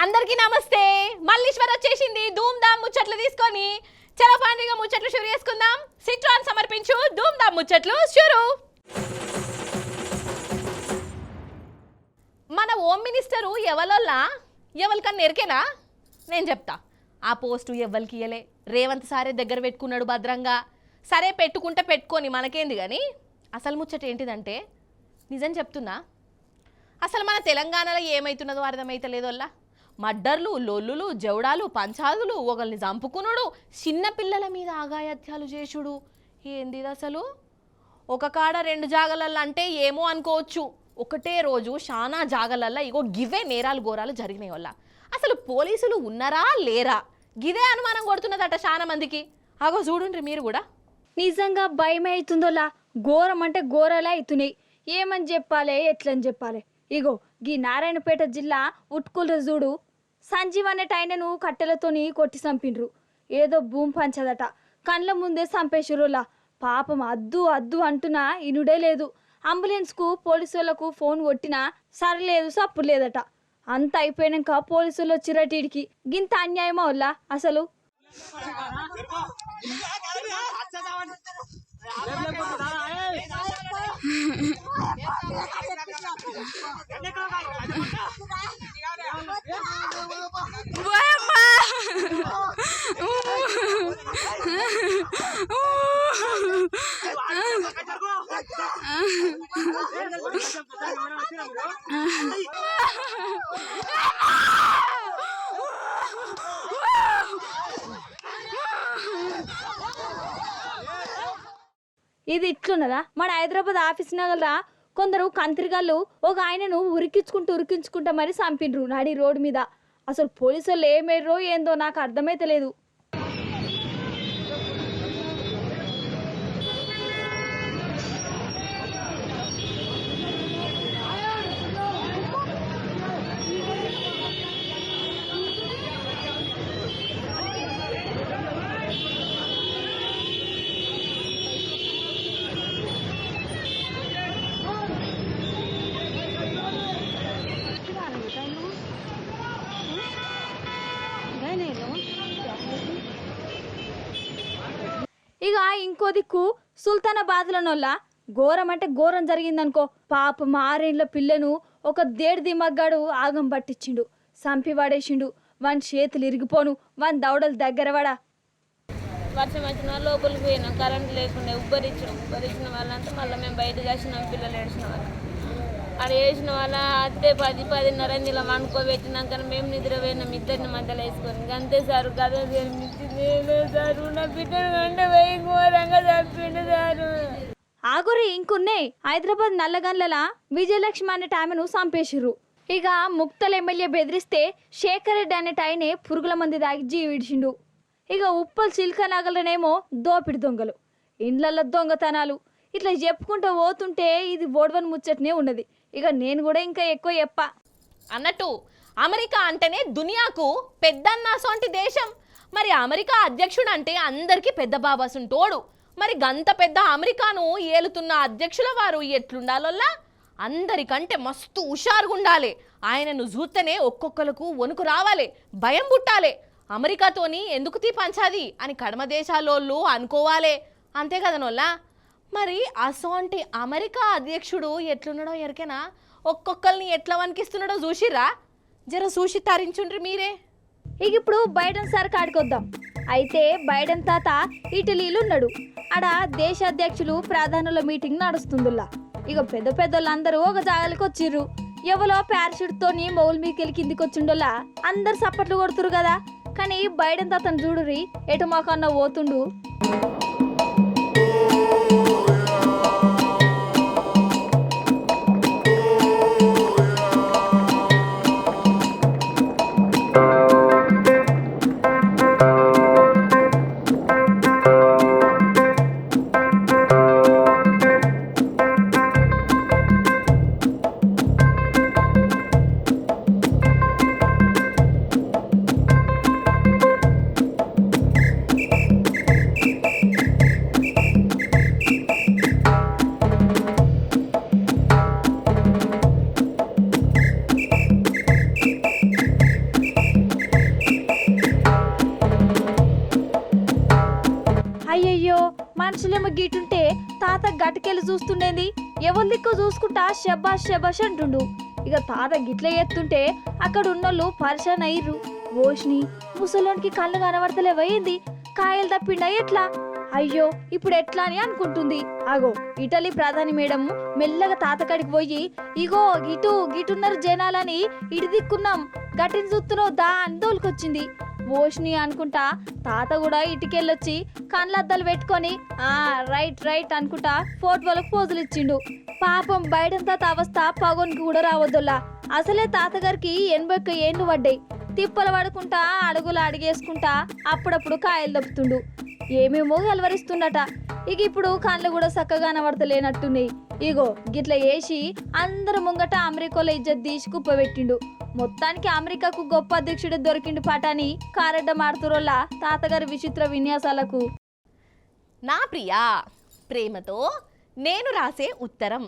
అందరికీ నమస్తే. మల్లీశ్వర్ వచ్చేసింది ధూమ్ ధామ్ ముచ్చట్లు తీసుకొని. చలో పండుగ ముచ్చట్లు షురు చేసుకుందాం. సిట్రాన్ సమర్పించు ధూమ్ ధామ్ ముచ్చట్లు షురు. మన హోమ్ మినిస్టరు ఎవరికన్నా ఎరికేనా? నేను చెప్తా. ఆ పోస్టు ఎవ్వరికి ఇయ్యలే. రేవంత్ సారే దగ్గర పెట్టుకున్నాడు భద్రంగా. సరే పెట్టుకుంటే పెట్టుకొని మనకేంది కానీ అసలు ముచ్చట ఏంటిదంటే నిజం చెప్తున్నా, అసలు మన తెలంగాణలో ఏమవుతున్నదో అర్థమైతలేదోల్లా. మడ్డర్లు, లొల్లులు, జవడాలు, పంచాదులు, ఒకరిని చంపుకునుడు, చిన్నపిల్లల మీద ఆగాయత్యాలు చేసుడు. ఏంది అసలు? ఒక కాడ రెండు జాగలల్లో అంటే ఏమో అనుకోవచ్చు, ఒకటే రోజు చాలా జాగలల్లో ఇగో గివే నేరాలు ఘోరాలు జరిగినాయి వల్ల. అసలు పోలీసులు ఉన్నారా లేరా గిదే అనుమానం కొడుతున్నదట చాలా మందికి. అగో చూడుండ్రి మీరు కూడా. నిజంగా భయం అవుతుందోలా. ఘోరం అంటే ఘోరాలే అవుతున్నాయి. ఏమని చెప్పాలి, ఎట్లని చెప్పాలి? ఇగో గీ నారాయణపేట జిల్లా ఉట్కుల చూడు, సంజీవ్ అనేట ఆయనను కట్టెలతోని కొట్టి చంపిండ్రు. ఏదో భూమి పంచదట, కండ్ల ముందే చంపేసిరులా. పాపం అద్దు అద్దు అంటున్నా ఇనుడే లేదు. అంబులెన్స్కు పోలీసు వాళ్ళకు ఫోన్ కొట్టినా సరలేదు, సప్పుడు లేదట. అంత అయిపోయాక పోలీసులు వచ్చిరటీడికి. గింత అన్యాయమా వల్ల అసలు? ఇది ఇట్లున్నదా? మన హైదరాబాద్ ఆఫీస్ నగల కొందరు కంత్రిగాళ్ళు ఒక ఆయనను ఉరికించుకుంటా మరి చంపిండ్రు నడి రోడ్డు మీద. అసలు పోలీసు వాళ్ళు ఏమేర్రో ఏందో నాకు అర్థమైతలేదు. ఇక ఇంకో దిక్కు సుల్తానాబాద్లోనోళ్ళ ఘోరం అంటే ఘోరం జరిగిందనుకో. పాపం 6 ఏళ్ల పిల్లను ఒక దేడు దిమ్మగ్గాడు ఆగం పట్టించిండు, సంపి పడేసిండు. వాని చేతులు ఇరిగిపోను, వాని దవడలు దగ్గర పడా. వర్షం వచ్చిన లోపలికి పోయినాం, కరెంట్ లేకుండా ఉబ్బరించిన వాళ్ళంతా మళ్ళీ మేము బయట కాసినాం. పిల్లలు ఏడ్చిన వాళ్ళు అక్కడ వేసిన వాళ్ళ అదే 10-10:30 ఇలా వండుకోబెట్టినాక మేము నిద్ర పోయినాం. ఇద్దరిని మధ్యలో వేసుకొని అంతే సారు కదా సారు. నా బిడ్డను కంటే పోయి ఘోరంగా చంపిండు సారు. ఆగురి ఇంకున్నాయి. హైదరాబాద్ నల్లగండ్ల విజయలక్ష్మి అనేట ఆమెను చంపేసిర్రు. ఇక ముక్తల్ ఎమ్మెల్యే బెదిరిస్తే శేఖర్ రెడ్డి అనేట ఆయనే పురుగుల మంది దాగి జీవిడిచిండు. ఇక ఉప్పల్ చిల్కనగలనేమో దోపిడి దొంగలు, ఇండ్లల్లో దొంగతనాలు, ఇట్లా చెప్పుకుంటూ పోతుంటే ఇది ఓడవని ముచ్చటనే ఉన్నది. ఇక నేను కూడా ఇంకా ఎక్కువ చెప్పా అన్నట్టు అమెరికా అంటేనే దునియాకు పెద్దన్నాసోంటి దేశం. మరి అమెరికా అధ్యక్షుడు అంటే అందరికీ పెద్ద బాబాసుంటోడు. మరి గంత పెద్ద అమెరికాను ఏలుతున్న అధ్యక్షుల వారు ఎట్లుండాలల్లా? అందరికంటే మస్తు హుషారుగా ఉండాలి. ఆయనను చూస్తేనే ఒక్కొక్కలకు వణుకు రావాలి, భయం పుట్టాలి. అమెరికాతోని ఎందుకు తీ పంచాది అని కడమ దేశాలోళ్ళు అనుకోవాలి. అంతే కదనోళ్ళా? మరి అసోంటి అమెరికా అధ్యక్షుడు ఎట్లున్నాడో ఎరికేనా? ఒక్కొక్కరిని ఎట్లా వణికిస్తున్నాడో చూసిర్రా? జర చూసి తరించుండ్రి మీరే. ఇక ఇప్పుడు బైడెన్ సార్ కాడికొద్దాం. అయితే బైడెన్ తాత ఇటలీలో ఉన్నాడు. ఆడ దేశ అధ్యక్షులు ప్రధానుల మీటింగ్ నడుస్తుందిలా. ఇక పెద్ద పెద్దోళ్ళందరూ ఒక జాగాలకు వచ్చిర్రు. ఎవరో పారాషూట్ తోని మౌల్ మీకెళ్ళి కిందికి వచ్చిండోలా అందరు సప్పట్లు కొడుతురు కదా. కానీ బైడెన్ తాతను చూడురి ఎటు మాకన్నా పోతుండు. తాత గట్టుకెళ్ళి చూస్తుండేంది ఎవరి దిక్కు చూసుకుంటా శబాష్ శబాష్ అంటుండు. ఇక తాత గిట్ల ఎత్తుంటే అక్కడ ఉన్నోళ్ళు పరిశాన్ అయ్యిర్రు. ఓష్ని ముసలోనికి కళ్ళు కనబడతలేవయింది, కాయలు తప్పిండా ఎట్లా, అయ్యో ఇప్పుడు ఎట్లా అని అనుకుంటుంది. అగో ఇటలీ ప్రధాని మేడం మెల్లగా తాతకాడికి పోయి ఇగో గిటున్నారు జనాలని ఇటు దిక్కున్నాం గట్టిని చూస్తున్నావు దా అని తోలుకొచ్చింది. ఓష్ని అనుకుంటా తాత కూడా ఇటుకెళ్ళొచ్చి కళ్ళద్దాలు పెట్టుకొని రైట్ అనుకుంటా ఫోటోలకు పోజులు ఇచ్చిండు. పాపం బయటంతా అవస్థ పగోనికి కూడా రావద్దులా. అసలే తాతగారికి 81 ఏండ్లు పడ్డాయి. తిప్పలు పడుకుంటా అడుగులు అడిగేసుకుంటా అప్పుడప్పుడు కాయలు దప్పుతుండు. ఏమేమో గెలవరిస్తుండట. ఇక ఇప్పుడు కళ్ళు కూడా చక్కగా కనబడతలేనట్టున్నాయి. ఇగో గిట్ల వేసి అందరు ముంగట అమెరికాలో ఇజ్జత్ తీసి కుప్పబెట్టిండు. మొత్తానికి అమెరికాకు గొప్ప అధ్యక్షుడు దొరికిండు పాటాని కారడ్డ మారుతురోళ్ళ తాతగారి విచిత్ర విన్యాసాలకు. నా ప్రియా, ప్రేమతో నేను రాసే ఉత్తరం.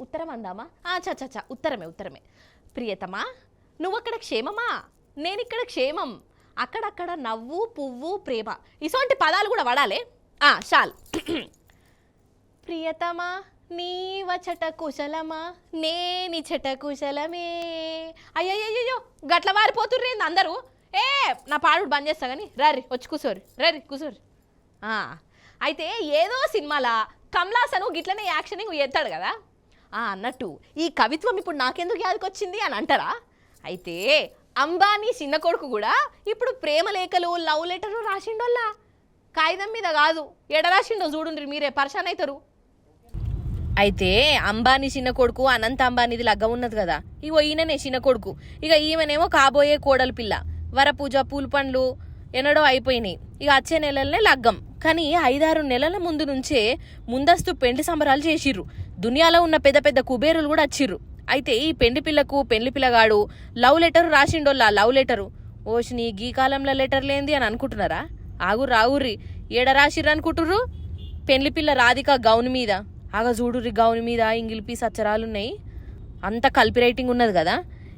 ఉత్తరం అందామా? చచ్చా ఉత్తరమే. ప్రియతమా, నువ్వక్కడ క్షేమమా, నేనిక్కడ క్షేమం, అక్కడక్కడ నవ్వు పువ్వు ప్రేమ, ఇటువంటి పదాలు కూడా వాడాలి. చాలు. ప్రియతమా నీవచట కుశలమా, నేనిచట కుశలమే. అయ్యయ్యో గట్ల వారిపోతుర్రేంది అందరూ. నా పాడుడు బంద్ చేస్తా కానీ రారి వచ్చి కూసోరి. అయితే ఏదో సినిమాలా కమలాసను గిట్లనే యాక్షనింగ్ చేస్తాడు కదా అన్నట్టు ఈ కవిత్వం ఇప్పుడు నాకెందుకు యాదకొచ్చింది అని అంటారా? అయితే అంబానీ చిన్న కొడుకు కూడా ఇప్పుడు ప్రేమ లేఖలు లవ్ లెటర్లు రాసిండోల్లా. కాగితం మీద కాదు, ఎడ రాసిండో చూడుండ్రి, మీరే పరిశాన్ అవుతారు. అయితే అంబానీ చిన్న కొడుకు అనంత అంబానీది లగ్గం ఉన్నది కదా, ఇగో ఈయననే చిన్న కొడుకు. ఇక ఈమెనేమో కాబోయే కోడలు పిల్ల. వరపూజ పూలు పండ్లు ఎన్నడో అయిపోయినాయి. ఇక వచ్చే నెలలనే లగ్గం. కానీ 5-6 నెలల ముందు నుంచే ముందస్తు పెండ్లి సంబరాలు చేసిర్రు. దునియాలో ఉన్న పెద్ద పెద్ద కుబేరులు కూడా వచ్చిర్రు. అయితే ఈ పెండ్లి పిల్లకు పెండ్లి పిల్లగాడు లవ్ లెటర్ రాసిండోల్లా. లవ్ లెటరు ఓషిని గీ కాలంలో లెటర్ లేంది అని అనుకుంటున్నారా? ఆగుర్రి ఏడ రాసిర్రు అనుకుంటుర్రు? పెండ్లి పిల్ల రాధిక గౌన్ మీద చూడుర్రి, గౌన్ మీద ఇంగిల్ పీస్ అచ్చరాలున్నాయి. అంత కలిపి రైటింగ్ ఉన్నది కదా.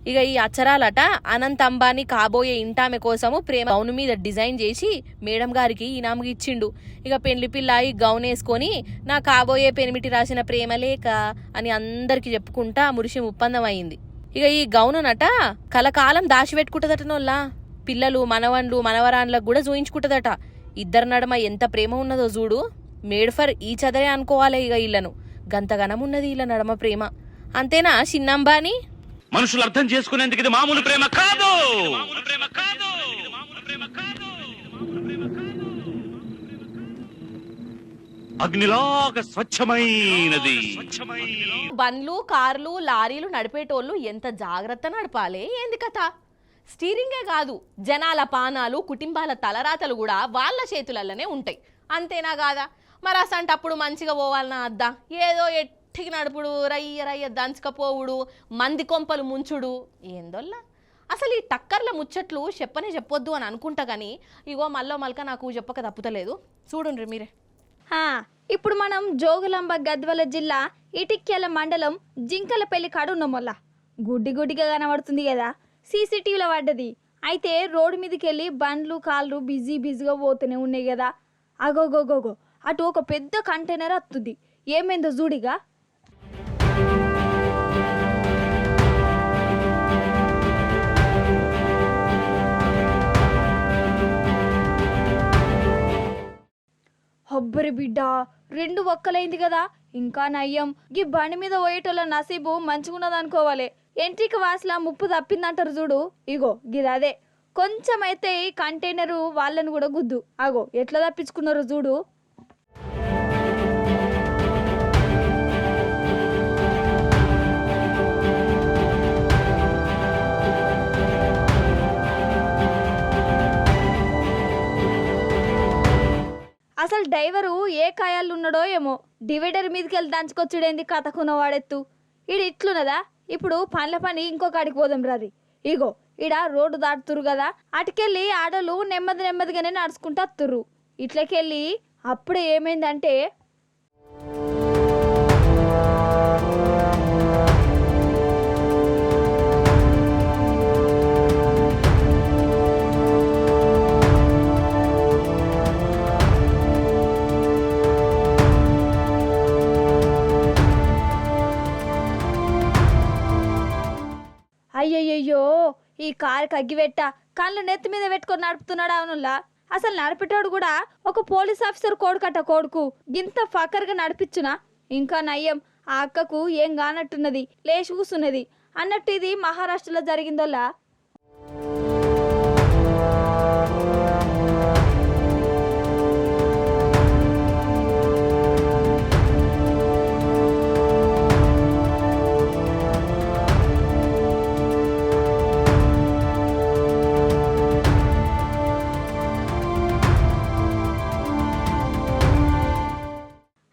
ఇక ఈ అచ్చరాలట అనంత్ అంబానీ కాబోయే ఇంటామె కోసము ప్రేమ గౌన్ మీద డిజైన్ చేసి మేడం గారికి ఈనాముకి ఇచ్చిండు. ఇక పెండ్లి పిల్ల ఈ గౌన్ వేసుకొని నా కాబోయే పెనిమిటి రాసిన ప్రేమ లేక అని అందరికి చెప్పుకుంటా మురిషి ఒప్పందం అయింది. ఇక ఈ గౌనునట కలకాలం దాచిపెట్టుకుంటదటనోల్లా. పిల్లలు మనవన్లు మనవరాన్లకు కూడా చూయించుకుంటదట. ఇద్దరి నడమ ఎంత ప్రేమ ఉన్నదో చూడు. మేడ్ ఫర్ ఈచ్ అదరే అనుకోవాలి. ఇక ఇళ్లను గంతగనం ఉన్నది ఇళ్ళ నడమ ప్రేమ. అంతేనా చిన్నంబాని? మనుషులు అర్థం చేసుకునేందుకు ఇది మామూలు ప్రేమ కాదు. అగ్నిలాగా స్వచ్ఛమైనది. బండ్లు కార్లు లారీలు నడిపేటోళ్ళు ఎంత జాగ్రత్త నడపాలి ఏంది కథ. స్టీరింగే కాదు, జనాల పానాలు కుటుంబాల తలరాతలు కూడా వాళ్ళ చేతులలోనే ఉంటాయి. అంతేనా కాదా? మరి అసంటప్పుడు మంచిగా పోవాలన్నా అద్దా, ఏదో ఎట్టికి నడుపుడు, రయ్య దంచుకపోవుడు, మంది కొంపలు ముంచుడు ఏందోల్లా. అసలు ఈ టక్కర్ల ముచ్చట్లు చెప్పొద్దు అని అనుకుంటా కానీ ఇగో మళ్ళక నాకు చెప్పక తప్పుతలేదు. చూడుండ్రి మీరే. ఇప్పుడు మనం జోగులాంబ గద్వాల జిల్లా ఇటిక్యాల మండలం జింకలపల్లి కాడు ఉన్నామల్లా. గుడ్డిగా కనబడుతుంది కదా, సీసీటీవీలో పడ్డది. అయితే రోడ్డు మీదకి వెళ్ళి బండ్లు కాళ్ళు బిజీగా పోతూనే ఉన్నాయి కదా. అగోగోగోగో అటు ఒక పెద్ద కంటైనర్ వస్తుంది. ఏమైందో చూడిగా. హబ్బరి బిడ్డ 2 ఒక్కలైంది కదా. ఇంకా నయ్యం గీ బండి మీద పోయేటోళ్ళ నసీబు మంచిగున్నది అనుకోవాలి. ఎంట్రీకి వాసల ముప్పు తప్పిందంటారు చూడు. ఇగో గిదదే. కొంచెం అయితే ఈ కంటైనరు వాళ్ళని కూడా గుద్దు. ఎట్లా తప్పించుకున్నారు చూడు. అసలు డ్రైవరు ఏ కాయాలు ఉన్నాడో ఏమో, డివైడర్ మీదకి వెళ్ళి దంచుకొచ్చుడేంది కథకున్న వాడెత్తు. ఈడు ఇట్లున్నదా. ఇప్పుడు పనుల పని ఇంకొక అడిగి పోదాం రారి. ఇగో ఈడ రోడ్డు దాటుతురు కదా, అటుకెళ్ళి ఆడోళ్ళు నెమ్మదిగానే నడుచుకుంటూ వస్తుర్రు. ఇట్లకెళ్ళి అప్పుడే ఏమైందంటే ఈ కారుకి అగ్గిపెట్ట కళ్ళు నెత్తి మీద పెట్టుకొని నడుపుతున్నాడు అవునుల్లా. అసలు నడిపేటోడు కూడా ఒక పోలీస్ ఆఫీసర్ కొడుకు గింత ఫకర్గా నడిపించునా. ఇంకా నయ్యం ఆ అక్కకు ఏం కానట్టున్నది, లేచి కూసున్నది అన్నట్టు. ఇది మహారాష్ట్రలో జరిగిందోలా.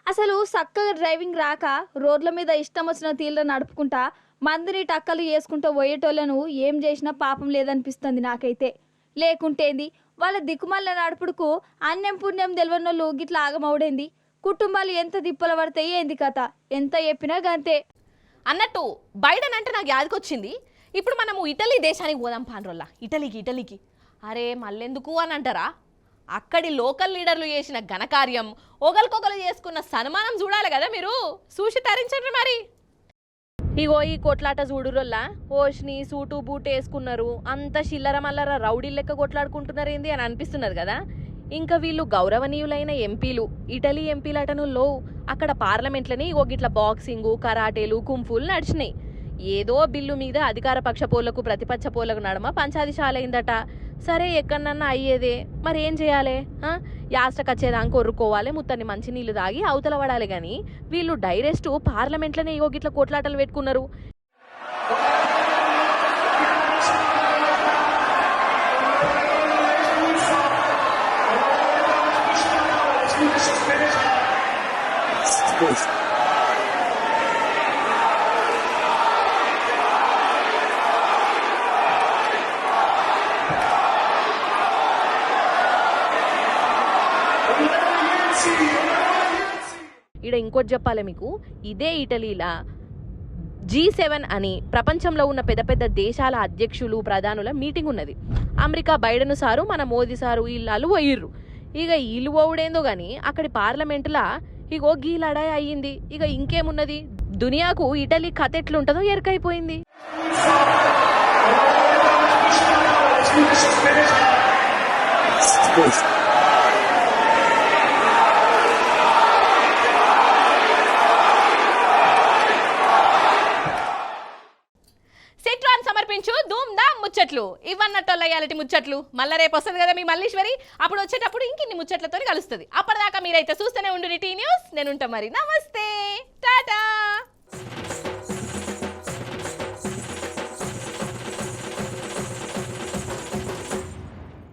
అసలు చక్కగా డ్రైవింగ్ రాక రోడ్ల మీద ఇష్టం వచ్చిన తీళ్ళ నడుపుకుంటా మందిని టక్కలు చేసుకుంటూ పోయేటోళ్ళను ఏం చేసినా పాపం లేదనిపిస్తుంది నాకైతే. లేకుంటేంది వాళ్ళ దిక్కుమల్ల నడుపుడుకు అన్యం పుణ్యం తెలియనోళ్ళు గిట్లా ఆగమవుడేంది. కుటుంబాలు ఎంత దిప్పల పడతాయి ఏంది కథ, ఎంత చెప్పినా గంతే. అన్నట్టు బైడెన్ అంటే నాకు యాదకొచ్చింది. ఇప్పుడు మనము ఇటలీ దేశానికి పోదాం పాండ్రోల్లా. ఇటలీకి అరే మళ్ళెందుకు అని అంటారా? అక్కడి లోకల్ లీడర్లు చేసిన ఘనకార్యం, ఒకరికొకరు చేసుకున్న సన్మానం చూడాలి కదా, మీరు చూసి తరించండి మరి. ఇగో ఈ కొట్లాట చూడురోల్లా, ఓష్ని సూటు బూట్ వేసుకున్నారు, అంత చిల్లర మల్లర రౌడీ లెక్క కొట్లాడుకుంటున్నారు ఏంది అని అనిపిస్తున్నది కదా. ఇంకా వీళ్ళు గౌరవనీయులైన ఎంపీలు, ఇటలీ ఎంపీలటనుల్లో అక్కడ పార్లమెంట్లని గిట్ల బాక్సింగు, కరాటేలు, కుంఫులు నడిచినాయి. ఏదో బిల్లు మీద అధికార పక్ష పోలకు ప్రతిపక్ష పోలకు నడమ పంచాదిశాలైందట. సరే ఎక్కడన్నా అయ్యేదే, మరి ఏం చేయాలి? యాస్టకు వచ్చేదాకా కొరుక్కోవాలి, ముత్తని మంచి నీళ్ళు తాగి అవతల పడాలి. కానీ వీళ్ళు డైరెక్ట్ పార్లమెంట్లోనే గిట్ల కొట్లాటలు పెట్టుకున్నారు. ఇక్కడ ఇంకోటి చెప్పాలి మీకు, ఇదే ఇటలీలా G7 అని ప్రపంచంలో ఉన్న పెద్ద పెద్ద దేశాల అధ్యక్షులు ప్రధానుల మీటింగ్ ఉన్నది. అమెరికా బైడెన్ సారు, మన మోదీ సారు వీళ్ళు పోయిర్రు. ఇక వీళ్ళు పోవుడేందో కానీ అక్కడి పార్లమెంటులా ఇగో గీ లడాయి అయ్యింది. ఇక ఇంకేమున్నది, దునియాకు ఇటలీ కథ ఎట్లుంటుందో ఎరకైపోయింది. సెట్రాన్ సమర్పించు ధూమ్ ధామ్ ముచ్చట్లు, ఇవన్నట్టోళ్ళ ఇయాలటి ముచ్చట్లు. మళ్ళీ రేపు వస్తుంది కదా మీ మల్లీశ్వరి, అప్పుడు వచ్చేటప్పుడు ఇంకిన్ని ముచ్చట్లతో కలుస్తుంది. అప్పటిదాకా మీరైతే చూస్తూనే ఉండు టీ న్యూస్. నేను ఉంటా మరి, నమస్తే, టాటా.